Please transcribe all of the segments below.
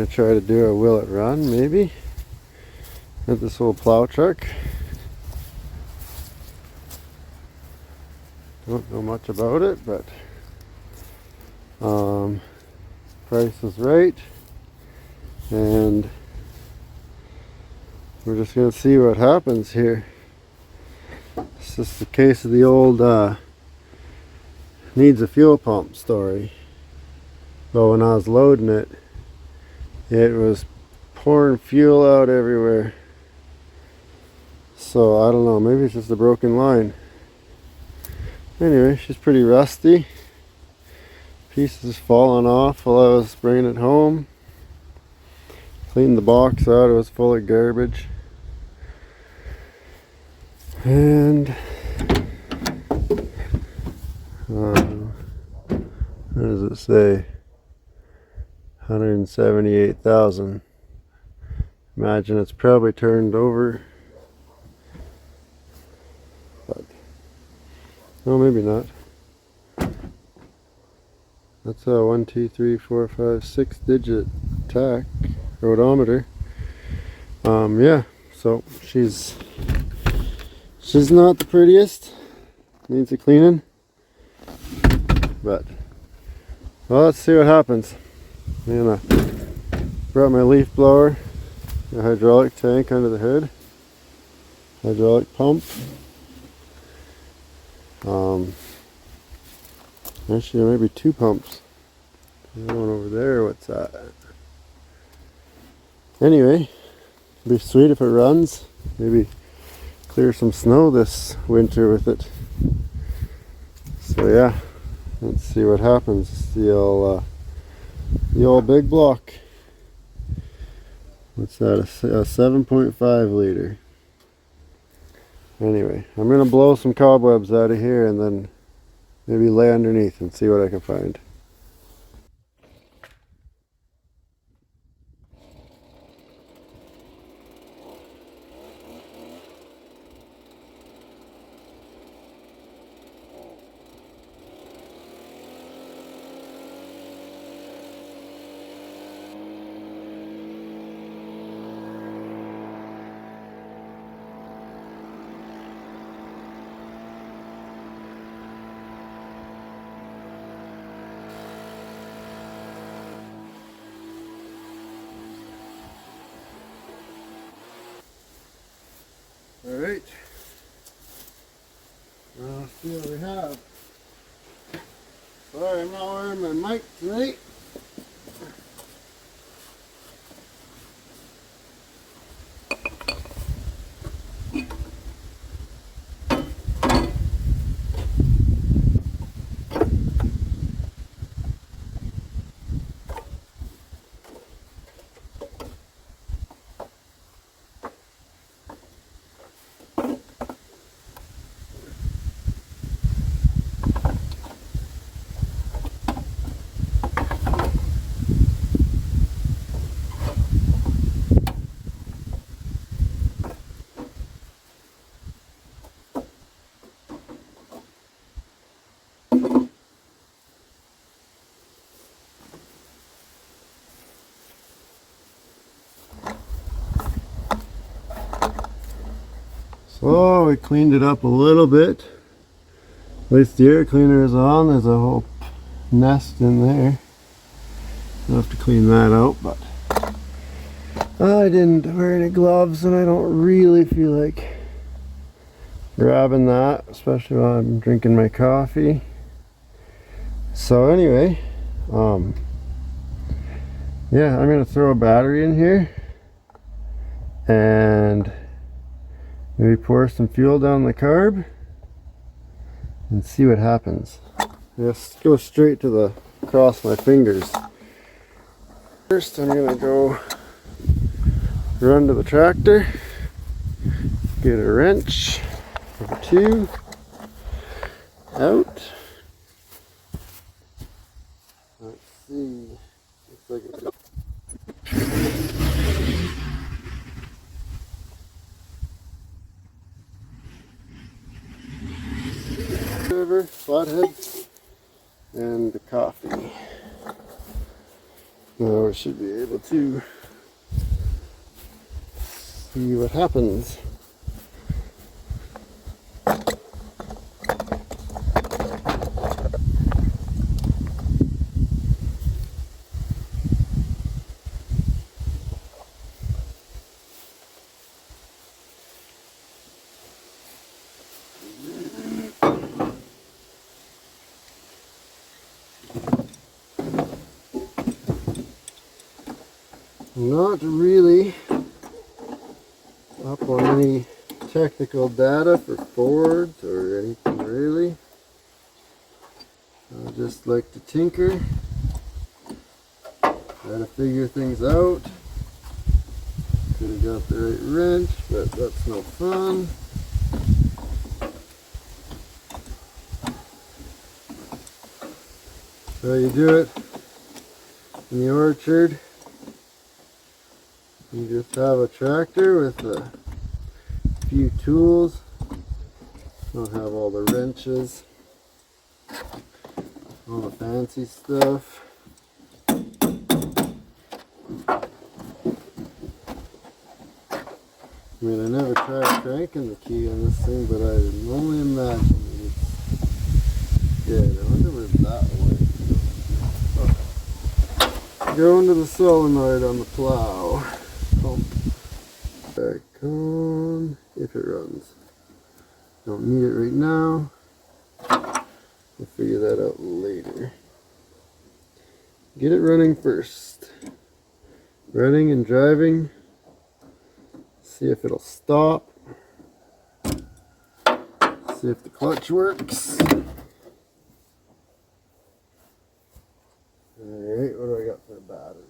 gonna try to do a will it run maybe with this old plow truck. Don't know much about it, but price is right, and we're just gonna see what happens here. It's just the case of the old needs a fuel pump story. But when I was loading it, it was pouring fuel out everywhere. So I don't know, maybe it's just a broken line. Anyway, she's pretty rusty. Pieces falling off while I was bringing it home. Cleaned the box out, it was full of garbage. And what does it say? 178,000. Imagine it's probably turned over. But no, maybe not. That's a 1, 2, 3, 4, 5, 6 digit tach or odometer. Yeah, so she's not the prettiest. Needs a cleaning. But well, let's see what happens. I brought my leaf blower, a hydraulic tank under the hood, hydraulic pump. Actually, there may be 2 pumps. There's one over there. What's that? Anyway, it'd be sweet if it runs. Maybe clear some snow this winter with it. So yeah, let's see what happens. The old big block. What's that? A 7.5 liter. Anyway, I'm gonna blow some cobwebs out of here and then maybe lay underneath and see what I can find. Alright, let's see what we have. Sorry, I'm not wearing my mic tonight. So we cleaned it up a little bit. At least the air cleaner is on. There's a whole nest in there. I'll have to clean that out, but I didn't wear any gloves and I don't really feel like grabbing that, especially while I'm drinking my coffee. So anyway, yeah, I'm gonna throw a battery in here and maybe pour some fuel down the carb and see what happens. Just go straight to the cross my fingers. First I'm gonna go run to the tractor, get a wrench or 2 out. Let's see. Looks like it's flathead and the coffee. Now we should be able to see what happens. Not really up on any technical data for Fords or anything really. I just like to tinker, try to figure things out. Could have got the right wrench, but that's no fun. So you do it in the orchard. You just have a tractor with a few tools. Don't have all the wrenches, all the fancy stuff. I mean, I never tried cranking the key on this thing, but I can only imagine it's good. I wonder where that went. Going to the solenoid on the plow. Pump back on if it runs. Don't need it right now. We'll figure that out later. Get it running first. Running and driving. See if it'll stop. See if the clutch works. Alright, what do I got for a battery?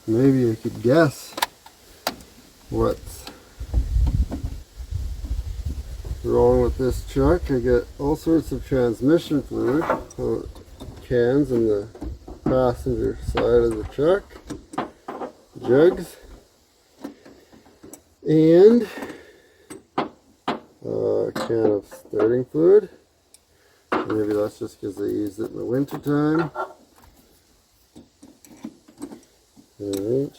Maybe I could guess what's wrong with this truck. I got all sorts of transmission fluid cans in the passenger side of the truck, jugs, and a can of starting fluid. Maybe that's just because they use it in the winter time. Alright,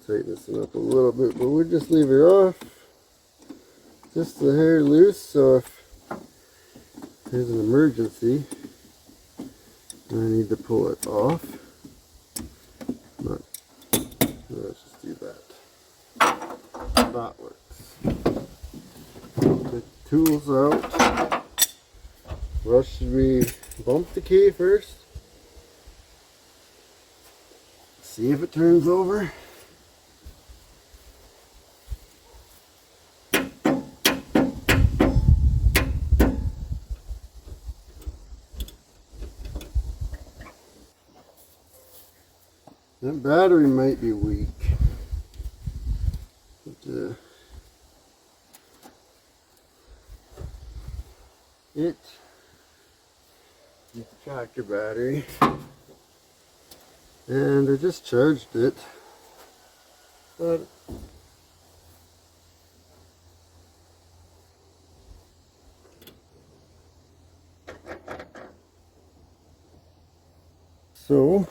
tighten this one up a little bit, but we'll just leave her off. Just the hair loose, so if there's an emergency, I need to pull it off. But let's just do that. That works. Take the tools out. Well, should we bump the key first? See if it turns over. That battery might be weak. But, it's the tractor battery. And I just charged it, but so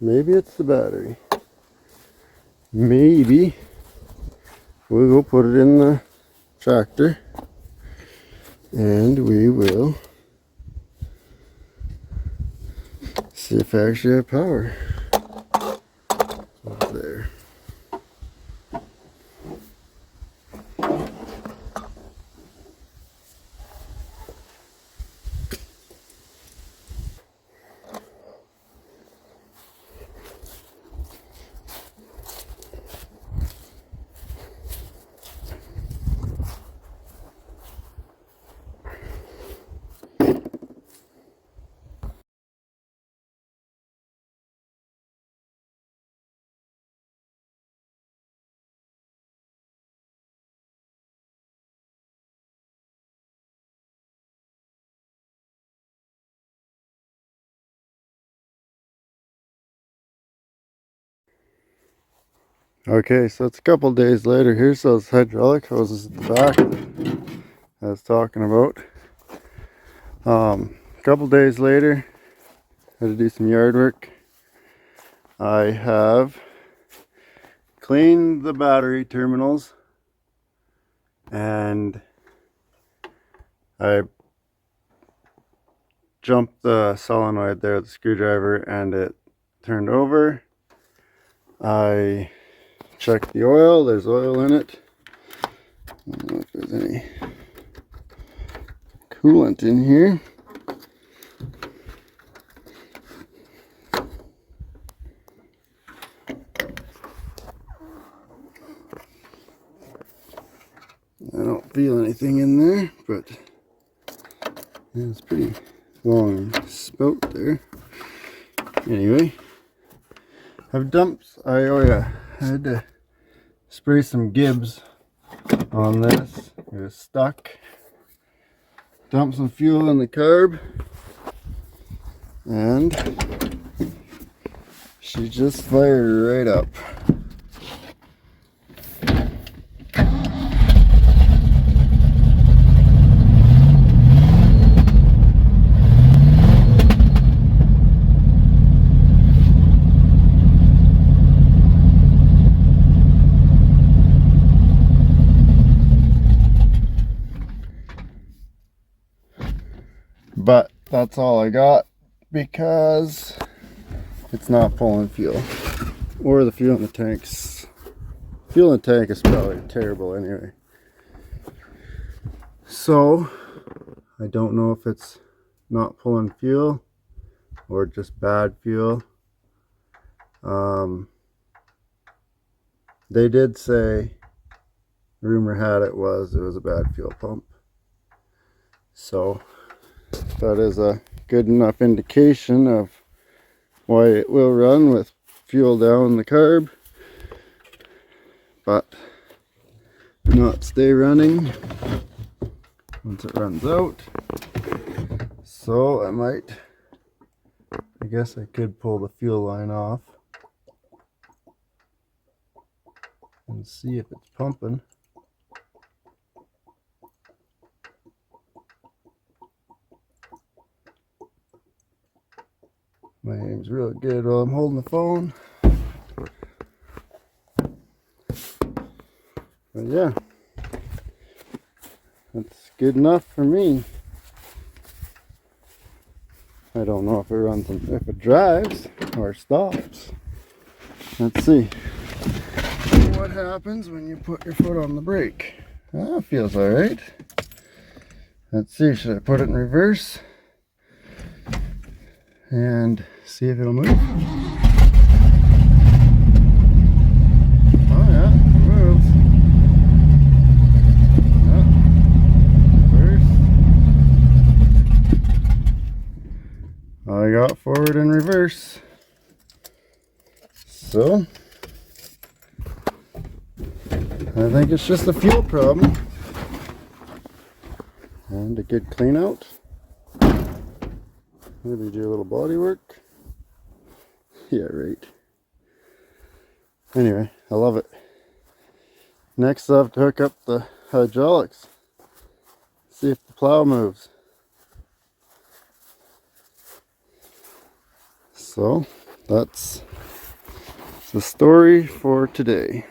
maybe it's the battery. Maybe we'll go put it in the tractor and we will see if I actually have power. There. Okay, so it's a couple days later. Here's those hydraulic hoses at the back that I was talking about. A couple days later, had to do some yard work. I have cleaned the battery terminals and I jumped the solenoid there with the screwdriver and it turned over. I checked the oil, there's oil in it. I don't know if there's any coolant in here. I don't feel anything in there, but yeah, it's pretty long spout there. Anyway, I've dumped, I had to spray some Gibbs on this. It was stuck. Dump some fuel in the carb, and she just fired right up. But that's all I got because it's not pulling fuel, or the fuel in the tanks. Fuel in the tank is probably terrible anyway. So I don't know if it's not pulling fuel or just bad fuel. They did say, rumor had it was a bad fuel pump. So that is a good enough indication of why it will run with fuel down the carb, but not stay running once it runs out. So I guess I could pull the fuel line off and see if it's pumping. My aim's real good while I'm holding the phone. But yeah, that's good enough for me. I don't know if it runs, if it drives or stops. Let's see what happens when you put your foot on the brake. That feels all right. Let's see, should I put it in reverse and see if it'll move? Oh yeah, it moves. Yeah. Reverse. I got forward and reverse. So I think it's just a fuel problem and a good clean out. Maybe do a little body work. Yeah, right. Anyway, I love it. Next I have to hook up the hydraulics. See if the plow moves. So that's the story for today.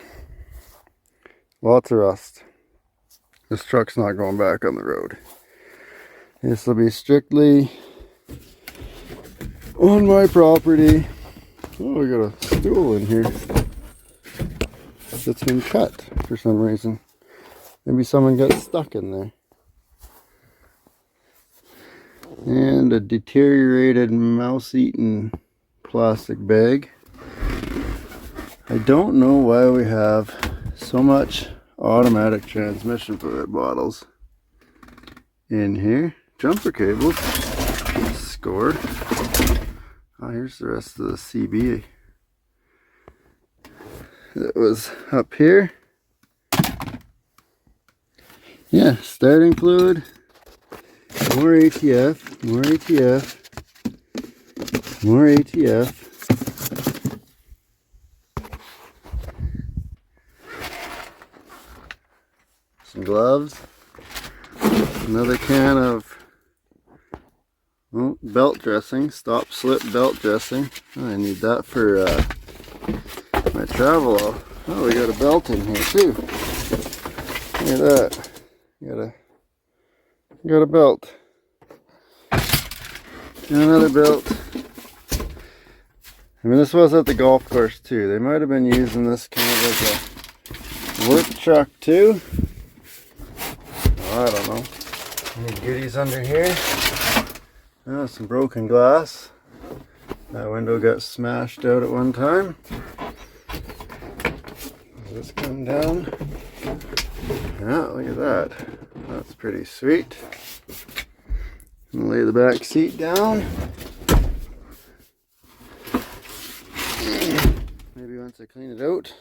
Lots of rust. This truck's not going back on the road. This will be strictly on my property. Oh, we got a stool in here that's been cut for some reason. Maybe someone got stuck in there. And a deteriorated mouse-eaten plastic bag. I don't know why we have so much automatic transmission fluid bottles in here. Jumper cables. Scored. Oh, here's the rest of the CB that was up here. Yeah, starting fluid, more ATF, more ATF, more ATF. some gloves. Another can of belt dressing, stop slip belt dressing. Oh, I need that for my travel. Oh, we got a belt in here too. Look at that. Got a belt. And another belt. I mean, this was at the golf course too. They might have been using this kind of as a work truck too. Oh, I don't know. Any goodies under here? Oh, some broken glass. That window got smashed out at one time. Does this come down? Yeah, look at that. That's pretty sweet. I'm gonna lay the back seat down. Maybe once I clean it out.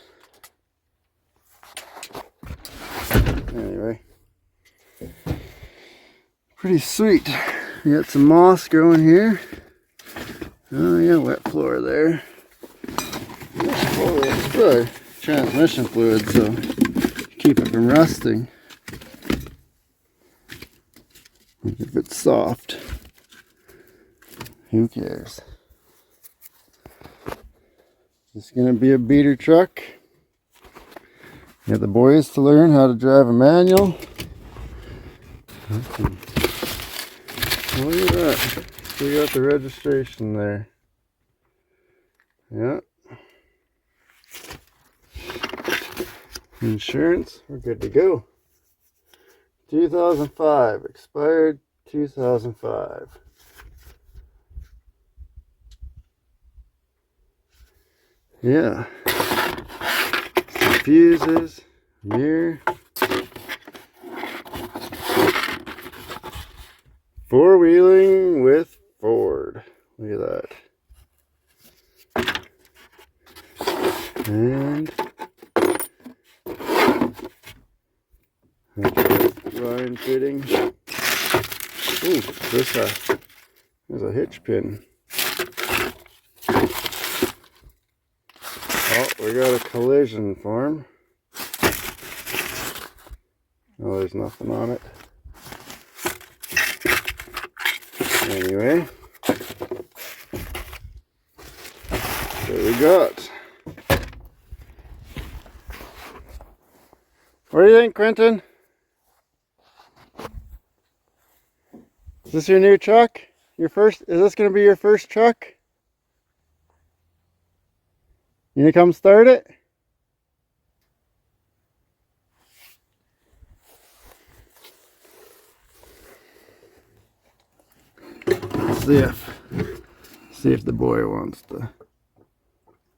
Anyway, pretty sweet. We got some moss growing here. Oh yeah, wet floor there. Oh, it's probably transmission fluid, so keep it from rusting. If it's soft, who cares? This is gonna be a beater truck. Get the boys to learn how to drive a manual. Okay. Look at that. We got the registration there. Yeah. Insurance, we're good to go. 2005, expired 2005. Yeah. Some fuses, mirror. Four-wheeling with Ford. Look at that. And line fitting. Ooh, there's a hitch pin. Oh, we got a collision form. Oh, there's nothing on it. Anyway, what we got? What do you think, Quentin? Is this your new truck? Is this going to be your first truck? You gonna come start it? Let's see if the boy wants to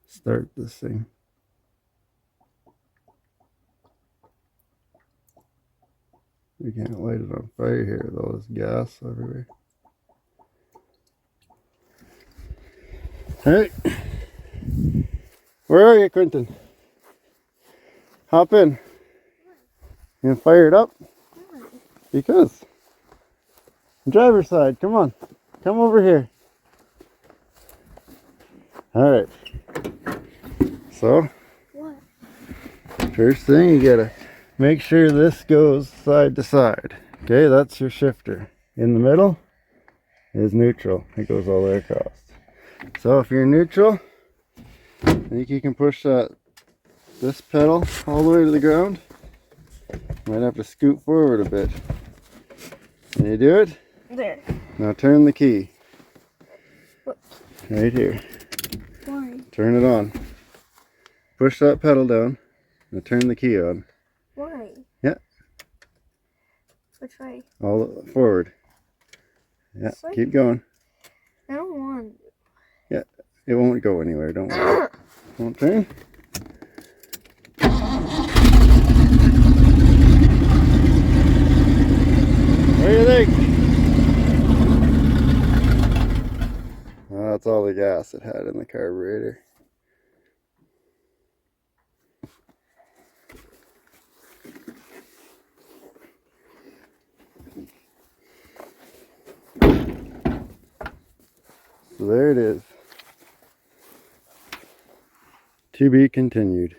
start this thing. We can't light it on fire here with all this gas everywhere. Hey, where are you, Quentin? Hop in. You gonna fire it up? Because driver's side, come on. Come over here. Alright. So, what? First thing, you gotta make sure this goes side to side. Okay, that's your shifter. In the middle is neutral. It goes all the way across. So if you're neutral, I think you can push this pedal all the way to the ground. Might have to scoot forward a bit. Can you do it? There. Now turn the key. What? Right here. Why? Turn it on. Push that pedal down. Now turn the key on. Why? Yeah. Which way? All forward. Yeah. Keep going. I don't want. Yeah. It won't go anywhere. Don't worry. Won't turn. What do you think? Well, that's all the gas it had in the carburetor. So there it is. To be continued.